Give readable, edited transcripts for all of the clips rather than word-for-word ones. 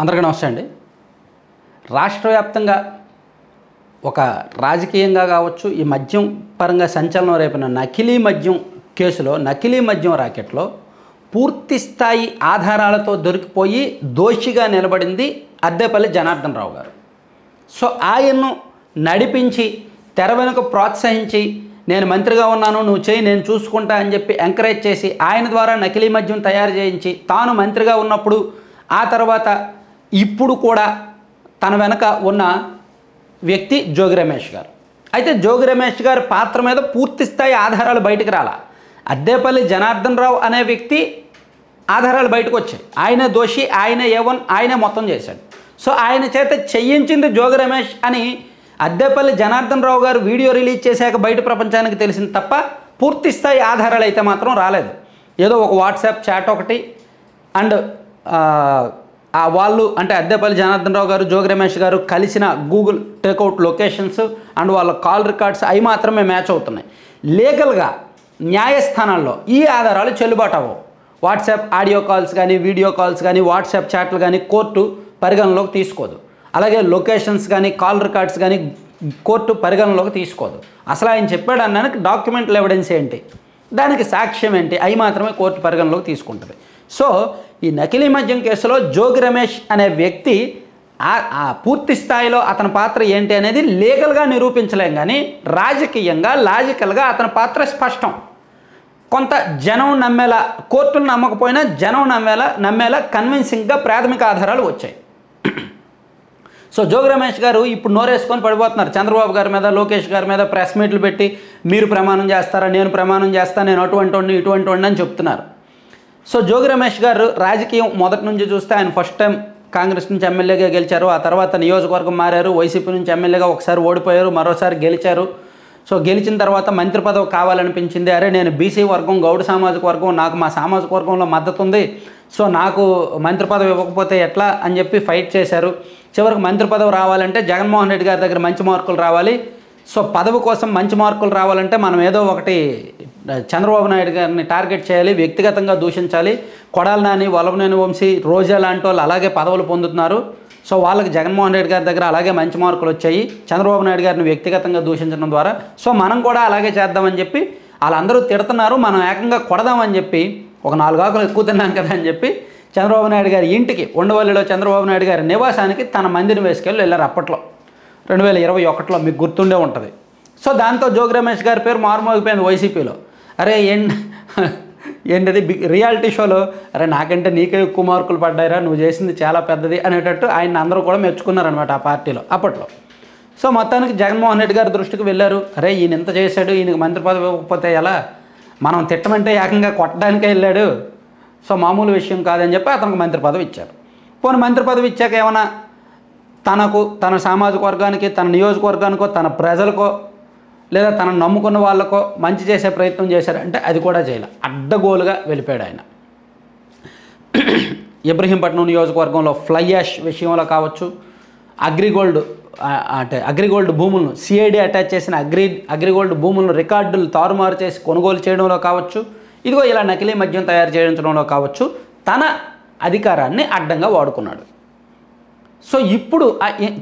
అందరికీ నమస్తే అండి. రాష్ట్ర వ్యాప్తంగా ఒక రాజకీయంగా కావచ్చు, ఈ మద్యం పరంగా సంచలనం రేపిన నకిలీ మద్యం కేసులో, నకిలీ మద్యం రాకెట్లో పూర్తి స్థాయి ఆధారాలతో దొరికిపోయి దోషిగా నిలబడింది అద్దేపల్లి జనార్దన్ రావు గారు. సో ఆయన్ను నడిపించి తెర వెనుక ప్రోత్సహించి నేను మంత్రిగా ఉన్నాను, నువ్వు చేయి, నేను చూసుకుంటా అని చెప్పి ఎంకరేజ్ చేసి ఆయన ద్వారా నకిలీ మద్యం తయారు చేయించి తాను మంత్రిగా ఉన్నప్పుడు, ఆ తర్వాత ఇప్పుడు కూడా తన వెనక ఉన్న వ్యక్తి జోగి రమేష్ గారు. అయితే జోగి రమేష్ గారి పాత్ర మీద పూర్తి స్థాయి ఆధారాలు బయటకు రాలా. అద్దేపల్లి జనార్దన్ రావు అనే వ్యక్తి ఆధారాలు బయటకు వచ్చాయి. ఆయనే దోషి, ఆయనే ఏవన్, ఆయనే మొత్తం చేశాడు. సో ఆయన చేత చేయించింది జోగి రమేష్ అని అద్దేపల్లి జనార్దన్ రావు గారు వీడియో రిలీజ్ చేశాక బయట ప్రపంచానికి తెలిసింది తప్ప పూర్తి స్థాయి ఆధారాలు అయితే మాత్రం రాలేదు. ఏదో ఒక వాట్సాప్ చాట్ ఒకటి అండ్ వాళ్ళు అంటే అద్దేపల్లి జనార్దన్ రావు గారు, జోగి రమేష్ గారు కలిసిన గూగుల్ టేక్అవుట్ లొకేషన్స్ అండ్ వాళ్ళ కాల్ రికార్డ్స్ అవి మాత్రమే మ్యాచ్ అవుతున్నాయి. లీగల్గా న్యాయస్థానాల్లో ఈ ఆధారాలు చెల్లుబాటు అవ్వవు. వాట్సాప్ ఆడియో కాల్స్ కానీ, వీడియో కాల్స్ కానీ, వాట్సాప్ చాట్లు కానీ కోర్టు పరిగణలోకి తీసుకోదు. అలాగే లొకేషన్స్ కానీ, కాల్ రికార్డ్స్ కానీ కోర్టు పరిగణలోకి తీసుకోదు. అసలు ఆయన చెప్పాడు అన్నానికి డాక్యుమెంటల్ ఎవిడెన్స్ ఏంటి, దానికి సాక్ష్యం ఏంటి, అవి మాత్రమే కోర్టు పరిగణలోకి తీసుకుంటుంది. సో ఈ నకిలీ మద్యం కేసులో జోగి రమేష్ అనే వ్యక్తి పూర్తి స్థాయిలో అతని పాత్ర ఏంటి అనేది లీగల్గా నిరూపించలేం, కానీ రాజకీయంగా లాజికల్గా అతని పాత్ర స్పష్టం. కొంత జనం నమ్మేలా, కోర్టులు నమ్మకపోయినా జనం నమ్మేలా కన్విన్సింగ్గా ప్రాథమిక ఆధారాలు వచ్చాయి. సో జోగి రమేష్ గారు ఇప్పుడు నోరేసుకొని పడిపోతున్నారు చంద్రబాబు గారి మీద, లోకేష్ గారి మీద ప్రెస్ మీట్లు పెట్టి మీరు ప్రమాణం చేస్తారా, నేను ప్రమాణం చేస్తాను, నేను అటువంటి వాడిని ఇటువంటి వాడిని అని చెప్తున్నారు. సో జోగి రమేష్ గారు రాజకీయం మొదటి నుంచి చూస్తే ఆయన ఫస్ట్ టైం కాంగ్రెస్ నుంచి ఎమ్మెల్యేగా గెలిచారు. ఆ తర్వాత నియోజకవర్గం మారారు. వైసీపీ నుంచి ఎమ్మెల్యేగా ఒకసారి ఓడిపోయారు, మరోసారి గెలిచారు. సో గెలిచిన తర్వాత మంత్రి పదవి కావాలనిపించింది. అరే నేను బీసీ వర్గం, గౌడ సామాజిక వర్గం, నాకు మా సామాజిక వర్గంలో మద్దతు ఉంది, సో నాకు మంత్రి పదవి ఇవ్వకపోతే ఎట్లా అని చెప్పి ఫైట్ చేశారు. చివరికి మంత్రి పదవి రావాలంటే జగన్మోహన్ రెడ్డి గారి దగ్గర మంచి మార్కులు రావాలి. సో పదవి కోసం మంచి మార్కులు రావాలంటే మనం ఏదో ఒకటి చంద్రబాబు నాయుడు గారిని టార్గెట్ చేయాలి, వ్యక్తిగతంగా దూషించాలి. కొడాలి నాని, వల్లభనేని వంశీ, రోజా లాంటి వాళ్ళు అలాగే పదవులు పొందుతున్నారు. సో వాళ్ళకి జగన్మోహన్ రెడ్డి గారి దగ్గర అలాగే మంచి మార్కులు వచ్చాయి చంద్రబాబు నాయుడు గారిని వ్యక్తిగతంగా దూషించడం ద్వారా. సో మనం కూడా అలాగే చేద్దామని చెప్పి వాళ్ళందరూ తిడుతున్నారు, మనం ఏకంగా కొడదామని చెప్పి ఒక 4 ఆకులు ఎక్కువ తిన్నాం కదా అని చెప్పి చంద్రబాబు నాయుడు గారి ఇంటికి, ఉండవల్లిలో చంద్రబాబు నాయుడు గారి నివాసానికి తన మందిని వేసుకెళ్ళి వెళ్ళారు. అప్పట్లో 2021లో మీకు గుర్తుండే ఉంటుంది. సో దాంతో జోగి రమేష్ గారి పేరు మారుమోగిపోయింది వైసీపీలో. అరే ఏంటది రియాలిటీ షోలో, అరే నాకంటే నీకే ఎక్కువ మార్కులు పడ్డాయిరా, నువ్వు చేసింది చాలా పెద్దది అనేటట్టు ఆయన అందరూ కూడా మెచ్చుకున్నారనమాట ఆ పార్టీలో అప్పట్లో. సో మొత్తానికి జగన్మోహన్ రెడ్డి గారి దృష్టికి వెళ్ళారు. అరే ఈయన ఇంత చేశాడు, ఈయనకి మంత్రి పదవి ఇవ్వకపోతే ఎలా, మనం తిట్టమంటే ఏకంగా కొట్టడానికే వెళ్ళాడు, సో మామూలు విషయం కాదని చెప్పి అతనికి మంత్రి పదవి ఇచ్చారు. పోనీ మంత్రి పదవి ఇచ్చాక ఏమైనా తనకు, తన సామాజిక వర్గానికి, తన నియోజకవర్గానికో, తన ప్రజలకో, లేదా తనను నమ్ముకున్న వాళ్ళకో మంచి చేసే ప్రయత్నం చేశారంటే అది కూడా చేయలే. అడ్డగోలుగా వెళ్ళిపోయాడు ఆయన. ఇబ్రహీంపట్నం నియోజకవర్గంలో ఫ్లై యాష్ విషయంలో కావచ్చు, అగ్రిగోల్డ్ భూములను సిఐడి అటాచ్ చేసిన అగ్రిగోల్డ్ భూములను రికార్డులు తారుమారు చేసి కొనుగోలు చేయడంలో కావచ్చు, ఇదిగో ఇలా నకిలీ మద్యం తయారు చేయించడంలో కావచ్చు, తన అధికారాన్ని అడ్డంగా వాడుకున్నాడు. సో ఇప్పుడు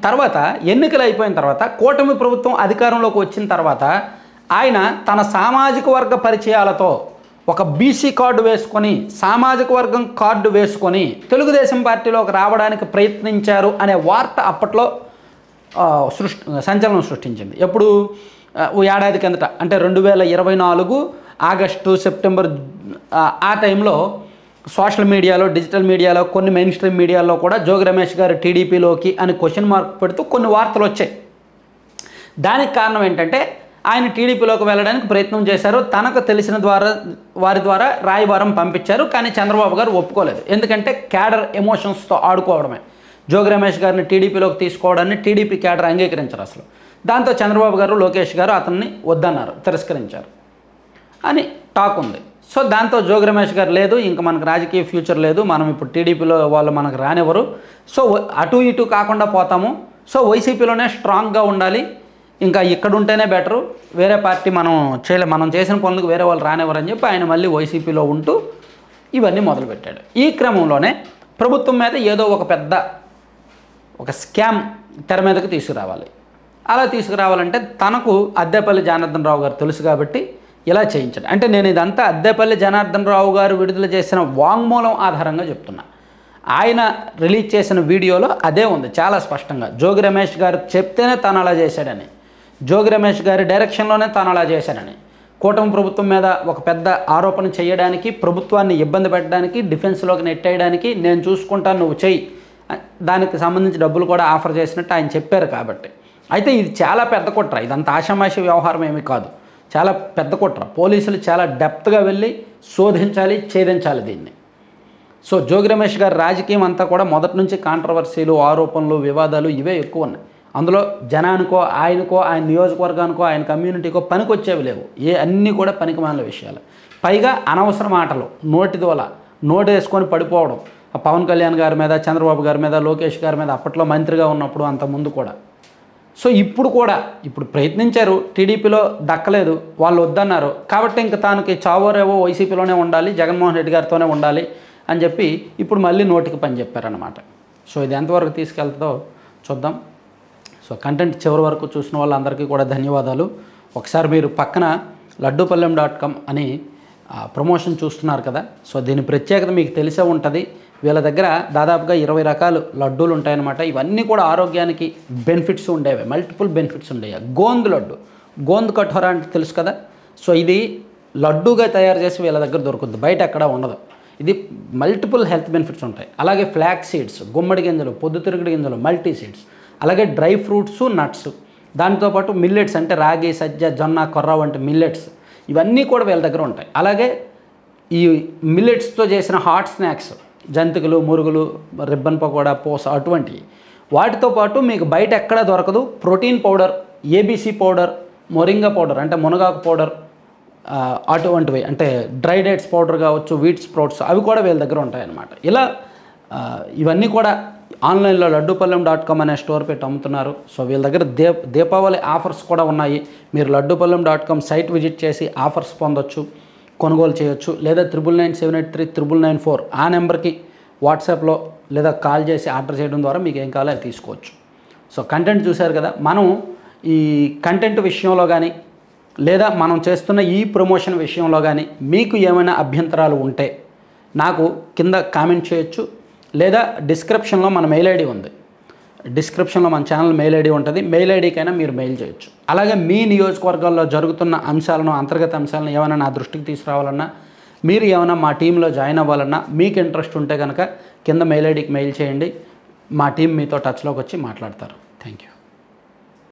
తర్వాత ఎన్నికలు అయిపోయిన తర్వాత, కూటమి ప్రభుత్వం అధికారంలోకి వచ్చిన తర్వాత ఆయన తన సామాజిక వర్గ పరిచయాలతో ఒక బీసీ కార్డు వేసుకొని, సామాజిక వర్గం కార్డు వేసుకొని తెలుగుదేశం పార్టీలోకి రావడానికి ప్రయత్నించారు అనే వార్త అప్పట్లో సంచలనం సృష్టించింది. ఎప్పుడు ఏడాది కిందట అంటే 2024 ఆగస్టు, సెప్టెంబర్ ఆ టైంలో సోషల్ మీడియాలో, డిజిటల్ మీడియాలో, కొన్ని మెయిన్ స్ట్రీమ్ మీడియాలో కూడా జోగి రమేష్ గారు టీడీపీలోకి అని క్వశ్చన్ మార్క్ పెడుతూ కొన్ని వార్తలు వచ్చాయి. దానికి కారణం ఏంటంటే ఆయన టీడీపీలోకి వెళ్ళడానికి ప్రయత్నం చేశారు. తనకు తెలిసిన వారి ద్వారా రాయబారం పంపించారు. కానీ చంద్రబాబు గారు ఒప్పుకోలేదు. ఎందుకంటే క్యాడర్ ఎమోషన్స్తో ఆడుకోవడమే. జోగి రమేష్ గారిని టీడీపీలోకి తీసుకోవడాన్ని టీడీపీ క్యాడర్ అంగీకరించారు అసలు. దాంతో చంద్రబాబు గారు, లోకేష్ గారు అతన్ని వద్దన్నారు, తిరస్కరించారు అని టాక్ ఉంది. సో దాంతో జోగి రమేష్ గారు లేదు, ఇంకా మనకు రాజకీయ ఫ్యూచర్ లేదు, మనం ఇప్పుడు టీడీపీలో వాళ్ళు మనకు రానివ్వరు, సో అటు ఇటు కాకుండా పోతాము, సో వైసీపీలోనే స్ట్రాంగ్గా ఉండాలి, ఇంకా ఇక్కడ ఉంటేనే బెటరు, వేరే పార్టీ మనం చేసిన పనులకు వేరే వాళ్ళు రానివ్వరని చెప్పి ఆయన మళ్ళీ వైసీపీలో ఉంటూ ఇవన్నీ మొదలుపెట్టాడు. ఈ క్రమంలోనే ప్రభుత్వం మీద ఏదో ఒక పెద్ద ఒక స్కామ్ తెర మీదకి తీసుకురావాలి. అలా తీసుకురావాలంటే తనకు అద్దేపల్లి జనార్దన్ రావు గారు తెలుసు కాబట్టి ఇలా చేయించాడు. అంటే నేను ఇదంతా అద్దేపల్లి జనార్దన్ రావు గారు విడుదల చేసిన వాంగ్మూలం ఆధారంగా చెప్తున్నా. ఆయన రిలీజ్ చేసిన వీడియోలో అదే ఉంది చాలా స్పష్టంగా. జోగి రమేష్ గారు చెప్తేనే తను అలా చేశాడని, జోగి రమేష్ గారి డైరెక్షన్లోనే తను అలా చేశాడని, కూటమి ప్రభుత్వం మీద ఒక పెద్ద ఆరోపణ చేయడానికి, ప్రభుత్వాన్ని ఇబ్బంది పెట్టడానికి, డిఫెన్స్లోకి నెట్టేయడానికి నేను చూసుకుంటాను నువ్వు చెయ్యి, దానికి సంబంధించి డబ్బులు కూడా ఆఫర్ చేసినట్టు ఆయన చెప్పారు. కాబట్టి అయితే ఇది చాలా పెద్ద కుట్ర, ఇదంతా ఆషామాషి వ్యవహారం ఏమీ కాదు, చాలా పెద్ద కుట్ర. పోలీసులు చాలా డెప్త్గా వెళ్ళి శోధించాలి, ఛేదించాలి దీన్ని. సో జోగి రమేష్ గారి రాజకీయం అంతా కూడా మొదటి నుంచి కాంట్రవర్సీలు, ఆరోపణలు, వివాదాలు ఇవే ఎక్కువ ఉన్నాయి. అందులో జనానికో, ఆయనకో, ఆయన నియోజకవర్గానికో, ఆయన కమ్యూనిటీకో పనికొచ్చేవి లేవు. అన్నీ కూడా పనికిమాలిన విషయాలు. పైగా అనవసర మాటలు, నోటిదోల, నోటు వేసుకొని పడిపోవడం. పవన్ కళ్యాణ్ గారి మీద, చంద్రబాబు గారి మీద, లోకేష్ గారి మీద అప్పట్లో మంత్రిగా ఉన్నప్పుడు, అంతకుముందు కూడా. సో ఇప్పుడు ప్రయత్నించారు, టీడీపీలో దక్కలేదు, వాళ్ళు వద్దన్నారు కాబట్టి ఇంక తానికి చావోరేవో వైసీపీలోనే ఉండాలి, జగన్మోహన్ రెడ్డి గారితోనే ఉండాలి అని చెప్పి ఇప్పుడు మళ్ళీ నోటికి పని చెప్పారనమాట. సో ఇది ఎంతవరకు తీసుకెళ్తుందో చూద్దాం. సో కంటెంట్ చివరి వరకు చూసిన వాళ్ళందరికీ కూడా ధన్యవాదాలు. ఒకసారి మీరు పక్కన లడ్డూపల్లెం.com అని ప్రమోషన్ చూస్తున్నారు కదా. సో దీని ప్రత్యేకత మీకు తెలిసే ఉంటుంది. వీళ్ళ దగ్గర దాదాపుగా 20 రకాల లడ్డూలు ఉంటాయన్నమాట. ఇవన్నీ కూడా ఆరోగ్యానికి బెనిఫిట్స్ ఉండేవి, మల్టిపుల్ బెనిఫిట్స్ ఉండేవి. గోంద్ లడ్డు, గోంద్ కఠోరా అంటే తెలుసు కదా. సో ఇది లడ్డూగా తయారు చేసి వీళ్ళ దగ్గర దొరుకుతుంది, బయట ఎక్కడ ఉండదు. ఇది మల్టిపుల్ హెల్త్ బెనిఫిట్స్ ఉంటాయి. అలాగే ఫ్లాక్ సీడ్స్, గుమ్మడి గింజలు, పొద్దుతిరుగుడు గింజలు, మల్టీ సీడ్స్, అలాగే డ్రై ఫ్రూట్స్, నట్స్, దాంతోపాటు మిల్లెట్స్ అంటే రాగి, సజ్జ, జొన్న, కొర్ర వంటి మిల్లెట్స్ ఇవన్నీ కూడా వీళ్ళ దగ్గర ఉంటాయి. అలాగే ఈ మిల్లెట్స్తో చేసిన హాట్ స్నాక్స్, జంతికలు, మురుగులు, రిబ్బన్ పకోడా, పూస అటువంటివి. వాటితో పాటు మీకు బయట ఎక్కడ దొరకదు protein powder, ABC powder, moringa powder అంటే మునగాకు పౌడర్, అటువంటివి అంటే డ్రై డేట్స్ పౌడర్ కావచ్చు, వీట్ స్ప్రౌట్స్, అవి కూడా వీళ్ళ దగ్గర ఉంటాయన్నమాట. ఇలా ఇవన్నీ కూడా ఆన్లైన్లో లడ్డూపల్లెం.com అనే స్టోర్ పెట్టి అమ్ముతున్నారు. సో వీళ్ళ దగ్గర దీపావళి ఆఫర్స్ కూడా ఉన్నాయి. మీరు లడ్డూపల్లెం.com సైట్ విజిట్ చేసి ఆఫర్స్ పొందొచ్చు, కొనుగోలు చేయొచ్చు. లేదా 9997839994 ఆ నెంబర్కి వాట్సాప్లో లేదా కాల్ చేసి ఆర్డర్ చేయడం ద్వారా మీకు ఏం కావాలో అది తీసుకోవచ్చు. సో కంటెంట్ చూశారు కదా. మనం ఈ కంటెంట్ విషయంలో కానీ లేదా మనం చేస్తున్న ఈ ప్రమోషన్ విషయంలో కానీ మీకు ఏమైనా అభ్యంతరాలు ఉంటే నాకు కింద కామెంట్ చేయొచ్చు, లేదా డిస్క్రిప్షన్లో మన మెయిల్ ఐడి ఉంది, డిస్క్రిప్షన్లో మన ఛానల్ మెయిల్ ఐడి ఉంటుంది, మెయిల్ ఐడికైనా మీరు మెయిల్ చేయొచ్చు. అలాగే మీ నియోజకవర్గాల్లో జరుగుతున్న అంశాలను, అంతర్గత అంశాలను ఏమైనా నా దృష్టికి తీసుకురావాలన్నా, మీరు ఏమైనా మా టీంలో జాయిన్ అవ్వాలన్నా, మీకు ఇంట్రెస్ట్ ఉంటే కనుక కింద మెయిల్ ఐడికి మెయిల్ చేయండి. మా టీం మీతో టచ్లోకి వచ్చి మాట్లాడతారు. Thank you.